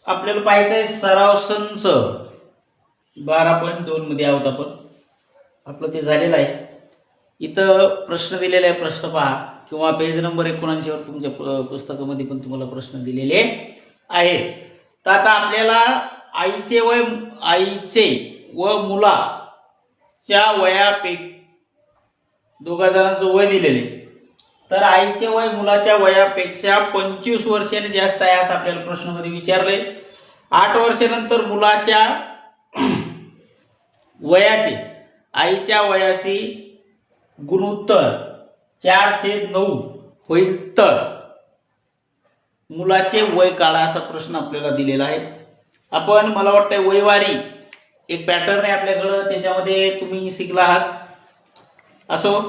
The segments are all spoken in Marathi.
आपल्याला पाहायचं आहे सराव संच 12.2 मध्ये आहोत आपण. आपलं ते झालेलं आहे. इथं प्रश्न दिलेला आहे, प्रश्न पहा किंवा पेज नंबर 79 वर तुमच्या पुस्तकामध्ये पण तुम्हाला प्रश्न दिलेले आहेत. तर आता आपल्याला आईचे व मुलाच्या वयापैकी दोघा जणांचं वय दिलेले. तर आईचे वय मुलाच्या वयापेक्षा 25 वर्षांनी जास्त आहे असं आपल्याला प्रश्नामध्ये विचारले. 8 वर्षानंतर मुलाच्या वयाचे आईच्या वयाशी गुणोत्तर 4/9 होईल तर मुलाचे वय काढा असा प्रश्न आपल्याला दिलेला आहे. आपण मला वाटतं वयवारी एक पॅटर्न आहे आपल्याकडं, त्याच्यामध्ये तुम्ही शिकला आहात. असो,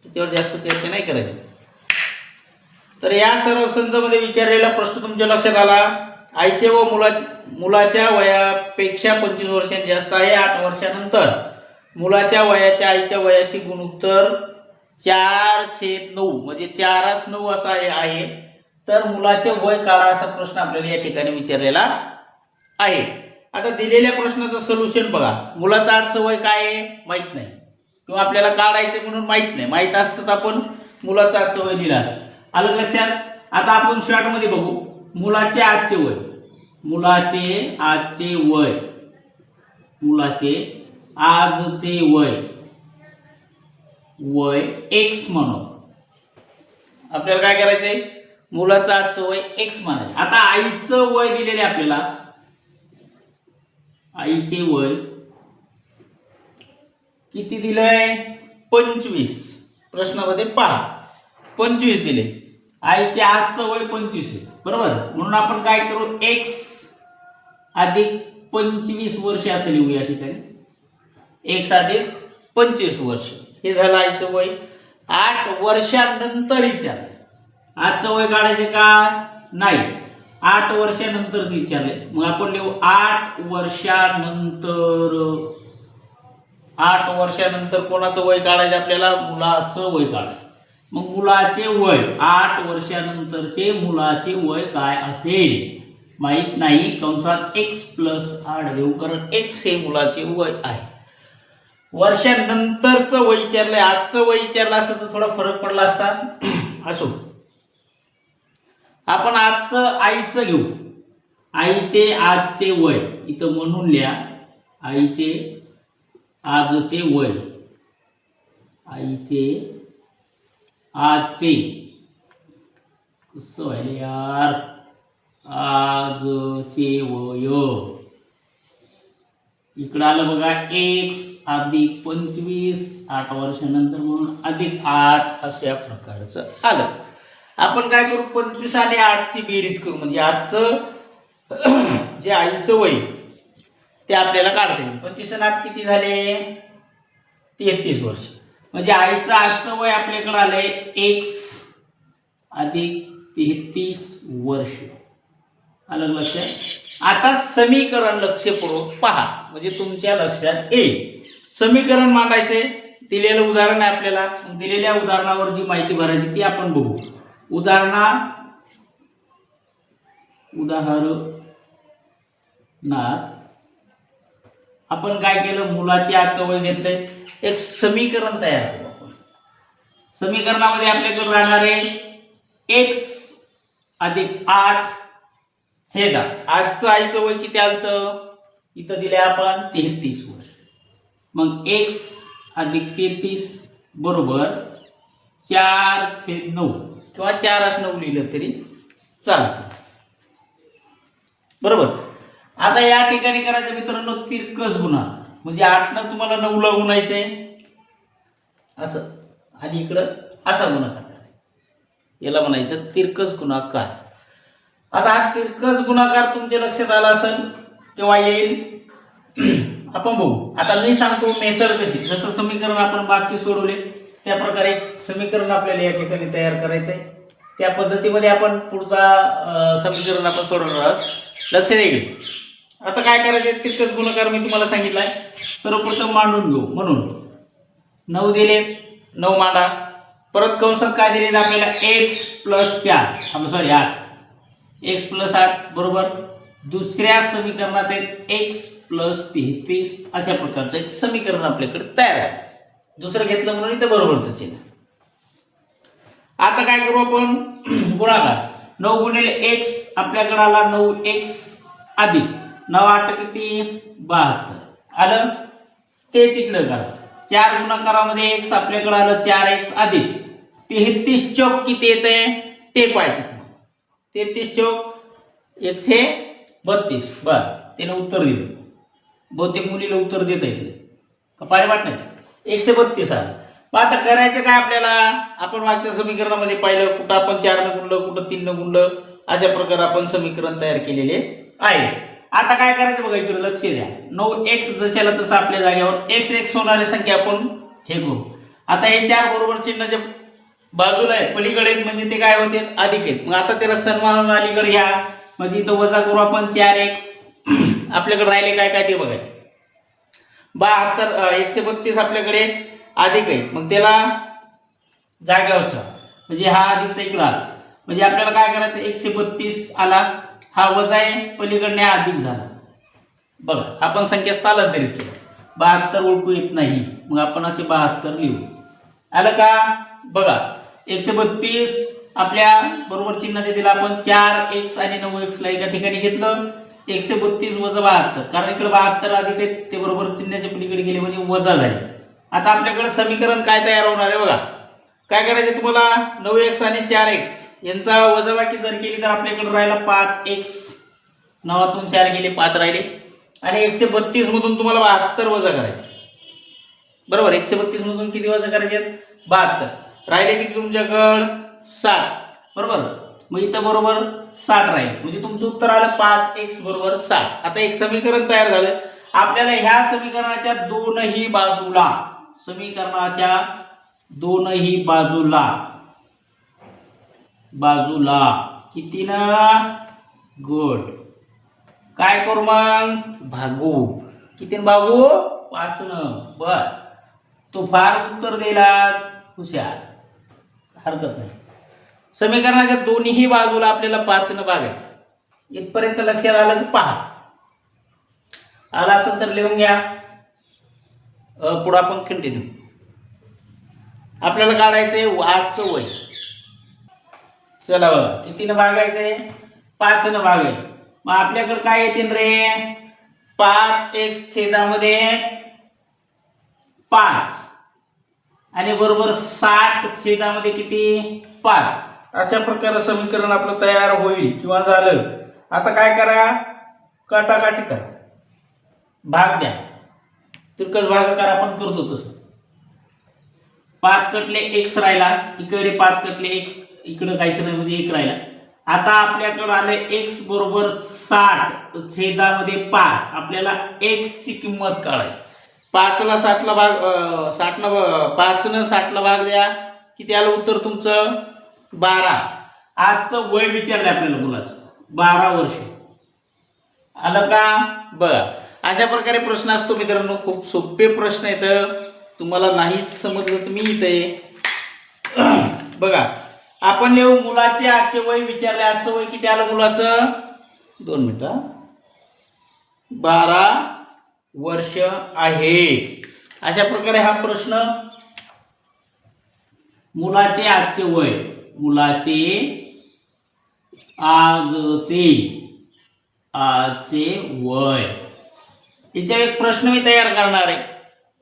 त्याच्यावर जास्त चर्चा नाही करायची. तर या सर्व संचामध्ये विचारलेला प्रश्न तुमच्या लक्षात आला. आईचे व मुलाच्या वयापेक्षा 25 वर्षांनी जास्त आहे. 8 वर्षानंतर मुलाच्या वयाच्या आईच्या वयाशी गुणोत्तर 4/9 म्हणजे 4/9 असा आहे. तर मुलाचे वय काढा असा प्रश्न आपल्याला या ठिकाणी विचारलेला आहे. आता दिलेल्या प्रश्नाचं सोल्युशन बघा. मुलाचं आजचं वय काय आहे माहित नाही, किंवा आपल्याला काढायचं म्हणून माहित नाही. माहित असतं तर आपण मुलाचं आजचं वय दिलं असतं. आलं लक्षात. आता आपण शॉर्ट मध्ये बघू. मुलाचे आजचे वय, मुलाचे आजचे वय x म्हणू. आपल्याला काय करायचंय, मुलाचं आजचं वय x म्हणायचं. आता आईचं वय दिलेले आपल्याला, आईचे वय किती दिलंय 25. प्रश्नामध्ये पहा 25 दिले. आईचे आजचं वय 25 आहे बरोबर. म्हणून आपण काय करू, x अधिक 25 वर्ष असं लिहू या ठिकाणी. x अधिक 25 वर्ष हे झालं आईचं वय. 8 वर्षानंतर विचार. आजचं वय काढायचे का नाही, 8 वर्षानंतरच विचारले. मग आपण लिहू 8 वर्षानंतर. 8 वर्षानंतर कोणाचं वय काढायचं आपल्याला, मुलाचं वय काढायचं. मग मुलाचे वय 8 वर्षानंतरचे मुलाचे वय काय असेल माहित नाही. कंसात x + 8 देऊ, कारण x हे मुलाचे वय आहे. वर्षानंतरचं वय विचारलंय, आजचं वय विचारलं असतं तर थोडा फरक पडला असता. असो, आपण आजचं आईचं घेऊ. आईचे आजचे वय इथं म्हणून लिहा. आईचे आजचे वय, आईचे आजचे कसं व्हायला यार, आजचे वय इकडं आलं बघा. x अधिक 25 8 वर्षानंतर म्हणून अधिक 8 अशा प्रकारचं आलं. आपण काय करू, 25 आणि 8 ची बेरीज करू. म्हणजे आजचं जे आईचं वय ते आपल्याला काढता येईल. 25 आणि 8 किती झाले, 33 वर्ष. म्हणजे आईचं आजचं वय आपल्याकडे आलंय x अधिक 33 वर्ष. आलं लक्षात. आता समीकरण लक्षपूर्वक पहा म्हणजे तुमच्या लक्षात येईल. समीकरण मांडायचे. दिलेलं उदाहरण आहे आपल्याला. दिलेल्या उदाहरणावर जी माहिती भरायची ती आपण बघू. उदाहरणात आपण काय केलं, मुलाचे आजचं वय घेतलंय. एक समीकरण तयार करू आपण. समीकरणामध्ये आपल्याकडे राहणार आहे x अधिक 8 छेदा आजचं आईचं वय किती आलं, इथं दिले आपण 33 वर्ष. मग x अधिक 33 बरोबर 4/9 किंवा 4/9 लिहिलं तरी चालतं बरोबर. आता या ठिकाणी करायचं मित्रांनो तिरकस गुणाकार. म्हणजे 8 न तुम्हाला 9 ला गुणायचंय असं, आणि इकडं असा गुणाकार. याला म्हणायचं तिरकस गुणाकार. आता हा तिरकस गुणाकार तुमच्या लक्षात आला असेल केव्हा येईल आपण बघू. आता मी सांगतो मेथड कशी. जसं समीकरण आपण मागचे सोडवले त्या प्रकारे एक समीकरण आपल्याला या ठिकाणी तयार करायचं आहे. त्या पद्धतीमध्ये आपण पुढचा समीकरण आपण सोडवणार आहोत. लक्ष द्या. आता काय करायचं, तिरकस गुणाकार मी तुम्हाला सांगितलंय. सर्वप्रथम मांडून घेऊ. म्हणून 9 दिले, 9 मांडा. परत कंसात काय दिले आपल्याला x + 4 8 x + 8 बरोबर दुसऱ्या समीकरणात x प्लस 33 अशा प्रकारचं एक समीकरण आपल्याकडे तयार आहे. दुसरं घेतलं म्हणून इथे बरोबरचं चिन्ह. आता काय करू आपण गुणाकार. 9 गुणिले x आपल्याकडे आला 9x अधिक 9 8 किती 72 आलं. तेच इकडे करा. 4 गुणाकारामध्ये x आपल्याकडे आलं 4x अधिक 33 चौक किती येते ते पाहिजे. 33 चौक 1 हे 32. बर त्याने उत्तर दिलं. बहुतेक मुलीला उत्तर देता येते का पाणी वाट नाही. 132 आलं. मग आता करायचं काय आपल्याला. आपण मागच्या समीकरणामध्ये पाहिलं कुठं आपण 4 न गुणलं कुठं 3 न गुणलं अशा प्रकारे आपण समीकरण तयार केलेले आहे. आता काय करायचं बघा इकडे लक्ष द्या. 9x जशाला तसं आपल्या जागेवर x होणारी संख्या आपण हे करू. आता हे 4 बरोबर चिन्हाच्या बाजूला आहे पलीकडे आहेत म्हणजे ते काय होते अधिक आहेत. मग आता त्याला सन्मानानं अलीकडे घ्या म्हणजे इथं वजा करू आपण 4x. आपल्याकडे राहिले काय काय ते बघायचे. 72 132 आपल्याकडे अधिक आहे मग त्याला जागेवर ठेवा म्हणजे हा अधिकचा इकडे आला म्हणजे आपल्याला काय करायचं 132 आला हा वजा आहे पलीकडने अधिक झाला. बघा आपण संख्या स्थलांतरित केली. 72 ओळखू येत नाही मग आपण असे 72 लिहू. आलं का. बघा 132 आपल्या बरोबर चिन्ह दिलं आपण 4x आणि 9x ला एका ठिकाणी घेतलं. 132 वजा 72 कारण इकडे 72 अधिक आहे ते बरोबर चिन्हाच्या पलीकडे गेले म्हणजे वजा झाले. आता आपल्याकडे समीकरण काय तयार होणार आहे बघा. काय करायचं तुम्हाला 9x आणि 4x यांचा वजाबाकी जर केली तर आपल्याकडे राहिला 5x. 9तून 4 गेले 5 राहिले आणि 132 मधून तुम्हाला 72 वजा करायचे. बरोबर 132 मधून किती वजा करायचे 72 राहिले किती तुमच्याकडे 60. बरोबर मग इथं बरोबर 60 राहील म्हणजे तुमचं उत्तर आलं 5x बरोबर 60. आता एक समीकरण तयार झालं. आपल्याला ह्या समीकरणाच्या दोनही बाजूला किती ना गुड काय करू मग भागू. किती भागू 5 न. बर तो फार उत्तर दिलाच हुशार हरकत नाही. समीकरणाच्या दोन्ही बाजूला आपल्याला 5 न भागायचं. इथपर्यंत लक्षात आलं की पहा. आला असेल तर लिहून घ्या. पुढे आपण कंटिन्यू. आपल्याला काढायचंय आजचं वय. चला बघा कितीनं भागायचंय 5 न भागायचं. मग आपल्याकडे काय येतील रे 5x छेदामध्ये 5 आणि बरोबर 60 छेदामध्ये किती 5 अशा प्रकारे समीकरण आपलं तयार होईल किंवा झालं. आता काय करा काटाकाटी करा भाग द्या. तिरकस भागाकार आपण करतो तसं. 5 कटले x राहिला इकडे 5 कटले x इकडे काहीच नाही म्हणजे 1 राहिला. आता आपल्याकडे आले x बरोबर 60 छेदामध्ये 5. आपल्याला x ची किंमत काढायची. 5 ला 60 ला भाग 60 न 5 न 60 ला भाग द्या किती आलं उत्तर तुमचं 12. आजचं वय विचारलं आपल्याला मुलाचं 12 वर्ष. आलं का. बघा अशा प्रकारे प्रश्न असतो मित्रांनो. खूप सोपे प्रश्न आहेत. तुम्हाला नाहीच समजलं तर मी इथे बघा आपण लिहू मुलाचे आजचे वय विचारले. आजचं वय किती आलं मुलाचं 2 मिनिटं 12 वर्ष आहे. अशा प्रकारे हा प्रश्न मुलाचे आजचे वय आजचे वय याचा एक प्रश्न मी तयार करणार आहे.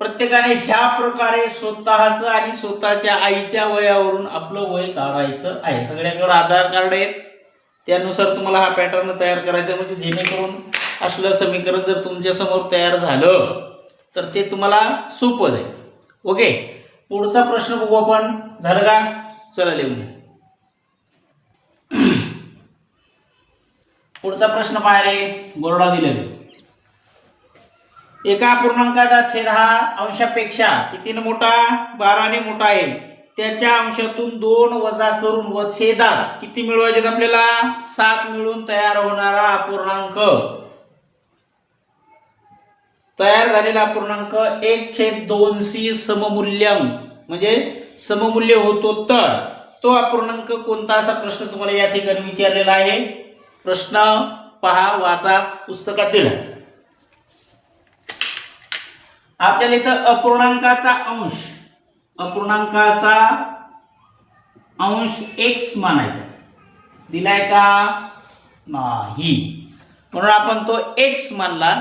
प्रत्येकाने ह्या प्रकारे स्वतःचं आणि स्वतःच्या आईच्या वयावरून आपलं वय काढायचं आहे. सगळ्यांकडे आधार कार्ड आहे त्यानुसार तुम्हाला हा पॅटर्न तयार करायचा म्हणजे जेणेकरून असलं समीकरण जर तुमच्या समोर तयार झालं तर ते तुम्हाला सोपं जाईल. ओके पुढचा प्रश्न बघू आपण. झालं का. चला लिहून घ्या. पुढचा प्रश्न पाहिजे बोर्डा दिलेला. एका अपूर्णांकाचा छेद हा अंशापेक्षा कितीने मोठा 12 ने मोठा आहे. त्याच्या अंशातून 2 वजा करून व छेदात किती मिळवायचे आपल्याला 7 मिळून तयार होणारा अपूर्णांक. तयार झालेला अपूर्णांक 1/2c सममूल्यं म्हणजे सममूल्य होतो तर तो अपूर्णांक कोणता असा प्रश्न तुम्हाला या ठिकाणी विचारलेला आहे. प्रश्न पहा, वाचा, पुस्तकात दिला. आपल्याला इथं अपूर्णांकाचा अंश x मानायचा दिलाय का नाही, म्हणून आपण तो x मानला.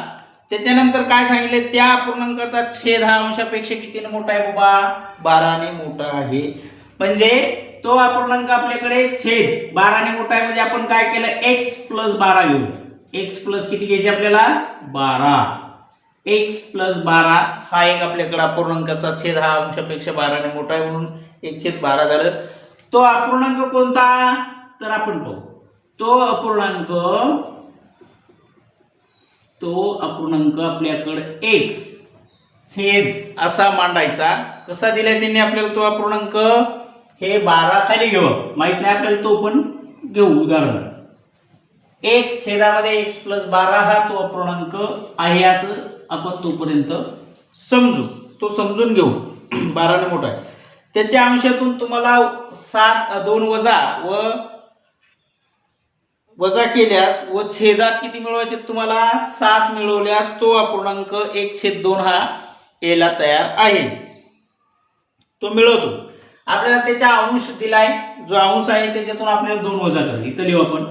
त्याच्यानंतर काय सांगितले, त्या अपूर्णांकाचा छेद हा अंशापेक्षा कितीने मोठा आहे बाबा, 12 ने मोठा आहे. म्हणजे तो अपूर्णांक आपल्याकडे छेद 12 ने मोठा आहे, म्हणजे आपण काय केलं, x + 12 घेऊ. x प्लस किती घ्यायचे आपल्याला, 12. x + 12 हा एक आपल्याकडे अपूर्णांकाचा छेद हा अंशापेक्षा 12 ने मोठा आहे, म्हणून 1/12 झालं. तो अपूर्णांक कोणता, तर आपण पाहू. तो अपूर्णांक आपल्याकडे x छेद असा मांडायचा. कसा दिलाय त्यांनी आपल्याला तो अपूर्णांक, हे 12 खाली घेऊ, माहित नाही आपल्याला, तो पण घेऊ उदाहरण. x छेदामध्ये x + 12 हा तो अपूर्णांक आहे, असं आपण तोपर्यंत समजू, तो समजून घेऊ. 12 ने मोठा आहे. त्याच्या अंशातून तुम्हाला 2 वजा केल्यास व छेदात किती मिळवायचे, तुम्हाला 7 मिळवल्यास तो अपूर्णांक 1/2 हा याला तयार आहे, तो मिळवतो. आपल्याला त्याचा अंश दिलाय, जो अंश आहे त्याच्यातून आपल्याला 2 वजा करायचे. इथं लिहू आपण,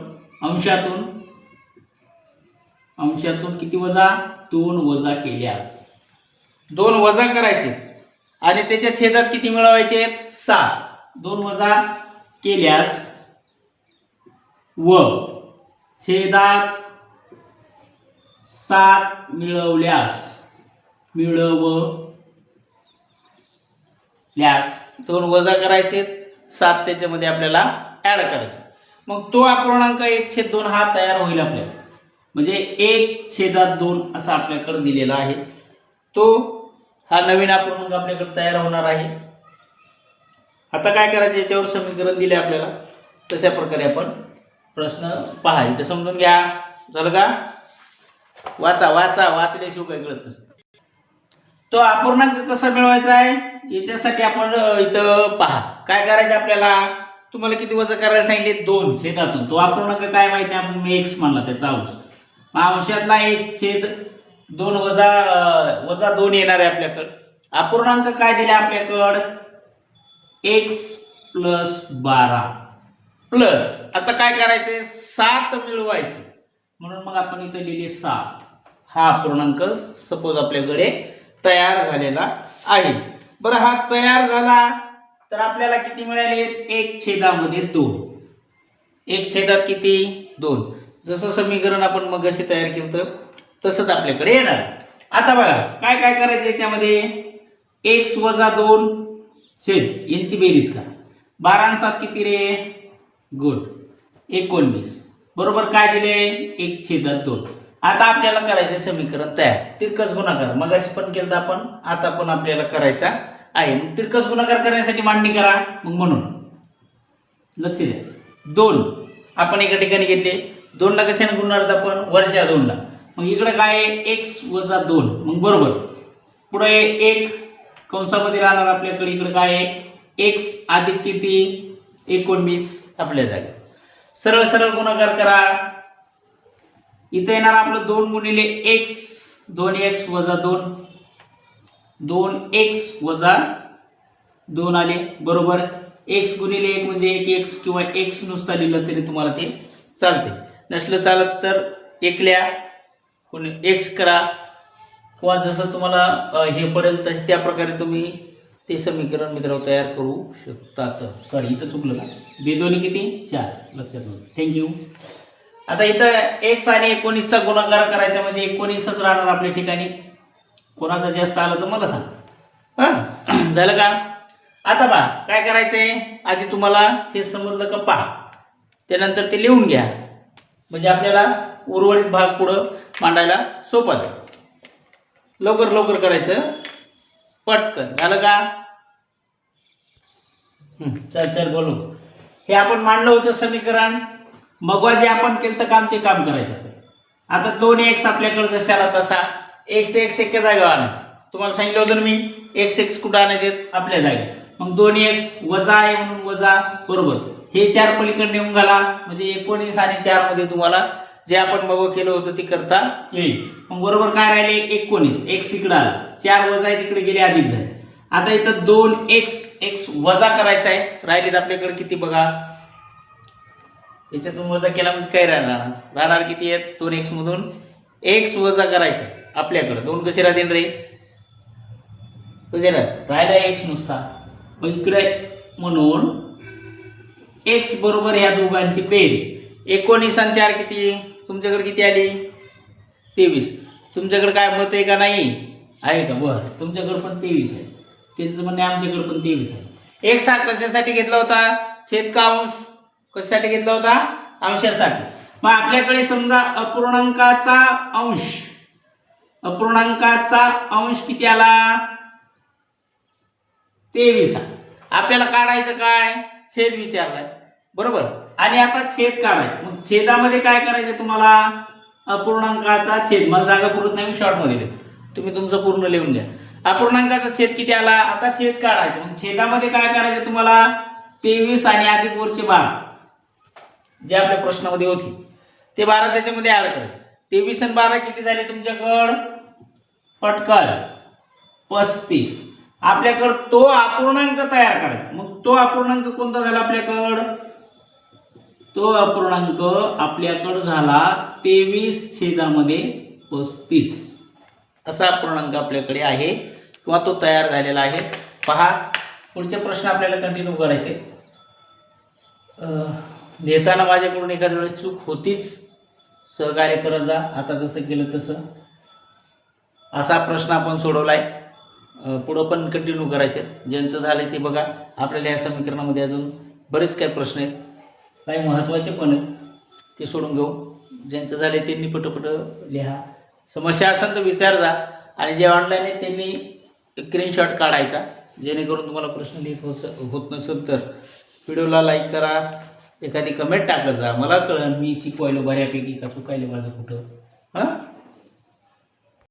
अंशातून किती वजा, 2 वजा केल्यास 2 वजा करायचे आणि त्याच्या छेदात किती मिळवायचे, 7. 2 वजा केल्यास व छेदात 7 मिळवल्यास 2 वजा करायचे, 7 त्याच्यामध्ये आपल्याला ऍड करायचे. मग तो अपूर्णांक 1/2 हा तयार होईल आपल्याला. म्हणजे 1/2 असा आपल्याकडे दिलेला आहे. तो हा नवीन अपूर्णांक आपल्याकडे तयार होणार आहे. आता काय करायचं, याच्यावर समीकरण दिले आपल्याला, तशा प्रकारे आपण प्रश्न पहा. इथे समजून घ्या. झालं का, वाचल्याशिवाय काही कळत नसतं. तो अपूर्णांक कसा मिळवायचा आहे, याच्यासाठी आपण इथं पहा काय करायचं आपल्याला. तुम्हाला किती वजा करायला सांगितले, 2 छेदातून. तो अपूर्णांक काय माहिती आहे, आपण x मानला, त्याचा अंश. अंशातला x छेद 2 वजा 2 येणार आहे आपल्याकडे. अपूर्णांक काय दिले आपल्याकडे, x + 12 प्लस, आता काय करायचे, 7 मिळवायचे, म्हणून मग आपण इथे लिहिले 7. हा अपूर्णांक सपोज आपल्याकडे तयार झालेला आहे. बरं, हा तयार झाला तर आपल्याला किती मिळाले, 1/2. 1/2 किती, 2. जसं समीकरण आपण मगाशी तयार केलं तसंच आपल्याकडे येणार. आता बघा काय काय करायचं याच्यामध्ये, x - 2 छेद यांची बेरीज करा. 12 आणि 7 किती रे, गुड, 19. बरोबर काय दिले, 1/2. आता आपल्याला करायचे समीकरण तयार, तिरकस गुणाकार. मगाशी पण केलं आपण, आता पण आपल्याला करायचा आहे. मग तिरकस गुणाकार करण्यासाठी मांडणी करा. मग म्हणून लक्ष द्या, 2 आपण एका ठिकाणी घेतले, 2 ला कशाने गुणणार आपण, वरच्या 2 ला. मग इकडे काय आहे, x - 2. मग बरोबर पुढे 1 कंसामध्ये राहणार आपल्याकडे. इकडे काय आहे, x अधिक किती, 19 आपल्या जागी. सरळ सरळ गुणाकार करा. इथे येणार आपलं 2 गुणिले x, 2x - 2, 2x - 2 आले. बरोबर, x गुणिले 1 म्हणजे 1x, किंवा x नुसता लिहिलं तरी तुम्हाला ते चालते. नसलं चालत तर एकल्या x करा, किंवा जसं तुम्हाला हे पडेल तसे त्या प्रकारे तुम्ही ते समीकरण मित्रांनो तयार करू शकतात. सॉरी, इथं चुकलं का, 2 किती, 4, लक्षात नव्हतं. थँक्यू. आता इथं x आणि 19चा गुणाकार करायचा, म्हणजे 19च राहणार आपल्या ठिकाणी. कोणाचा जास्त आलं तर मला सांग. झालं का. आता पहा काय करायचंय, आधी तुम्हाला हे समजलं का पहा, त्यानंतर ते लिहून घ्या, म्हणजे आपल्याला उर्वरित भाग पुढं मांडायला सोपा जाईल. लवकर लवकर करायचं, पटकन. झालं का, चल बोलू. हे आपण मांडलं होतं समीकरण, मग जे आपण केलं काम ते काम करायचं. आता 2x आपल्याकडे जशाला तसा x एका जागेवर आणायचं. तुम्हाला सांगितलं होतं ना मी, x कुठं आणायचे आपल्या जागी. मग 2x वजा आहे म्हणून वजा, बरोबर. हे 4 पलीकडे नेऊन घाला, म्हणजे 19 आणि 4 मध्ये तुम्हाला जे आपण मग केलं होतं ते करता येईल. मग बरोबर काय राहिले 19. x इकडे आला, 4 वजा आहे तिकडे गेले अधिक झाले. आता इथं 2x वजा करायचा आहे. राहिलेत आपल्याकडे किती बघा, याच्यातून वजा केला म्हणजे काय राहणार किती आहेत 2x मधून x वजा करायचा आहे आपल्याकडे. 2 कसे राहतील रे, कसे राहिला x नुसता. मग इकडे म्हणून x बरोबर ह्या दोघांची बेरीज. 19 आणि 4 किती, तुमच्याकडे किती आली 23. तुमच्याकडे काय मत आहे का नाही, आहे का, बरं तुमच्याकडे पण 23 आहे. त्यांचं म्हणणे आमच्याकडे पण 23 आहे. x हा कशासाठी घेतला होता, छेद का अंश, कशासाठी घेतला होता, अंशासाठी. मग आपल्याकडे समजा अपूर्णांकाचा अंश किती आला 23. आपल्याला काढायचं काय, छेद विचारलाय बरोबर. आणि आता छेद काढायचं. मग छेदामध्ये काय करायचं तुम्हाला, अपूर्णांकाचा छेद. मला जागा पुरत नाही, शॉर्ट मध्ये लिहितो, तुम्ही तुमचं पूर्ण लिहून घ्या. अपूर्णांकाचा छेद किती आला, आता छेद काढायचं. मग छेदामध्ये काय करायचं तुम्हाला, 23 आणि अधिक वरचे 12 जे आपल्या प्रश्नामध्ये होती ते 12 त्याच्यामध्ये ऍड करायचे. 23 आणि 12 किती झाले तुमच्याकडं, पटकन 35. आपल्याकडं तो अपूर्णांक तयार करायचा. मग तो अपूर्णांक कोणता झाला आपल्याकडं, तो अपूर्णांक आपल्याकडं झाला 23/35. असा अपूर्णांक आपल्याकडे आहे किंवा तो तयार झालेला आहे. पहा पुढचे प्रश्न आपल्याला कंटिन्यू करायचे. लिहिताना माझ्याकडून एखाद्या वेळेस चूक होतीच, सहकार्य करत जा. आता जसं केलं तसं. असा प्रश्न आपण सोडवलाय, पुढं पण कंटिन्यू करायचे. ज्यांचं झालंय ते बघा. आपल्याला या समीकरणामध्ये अजून बरेच काही प्रश्न आहेत, काही महत्त्वाचे पण आहेत, ते सोडून घेऊ. ज्यांचं झाले त्यांनी पटपट लिहा. समस्या असेल तर विचार जा. आणि जे ऑनलाईन आहेत त्यांनी स्क्रीनशॉट काढायचा, जेणेकरून तुम्हाला प्रश्न लिहित होत नसेल तर व्हिडिओला लाईक करा, एखादी कमेंट टाकत जा. मला कळेल मी शिकवायला बऱ्यापैकी का चुकायला माझं कुठं. हां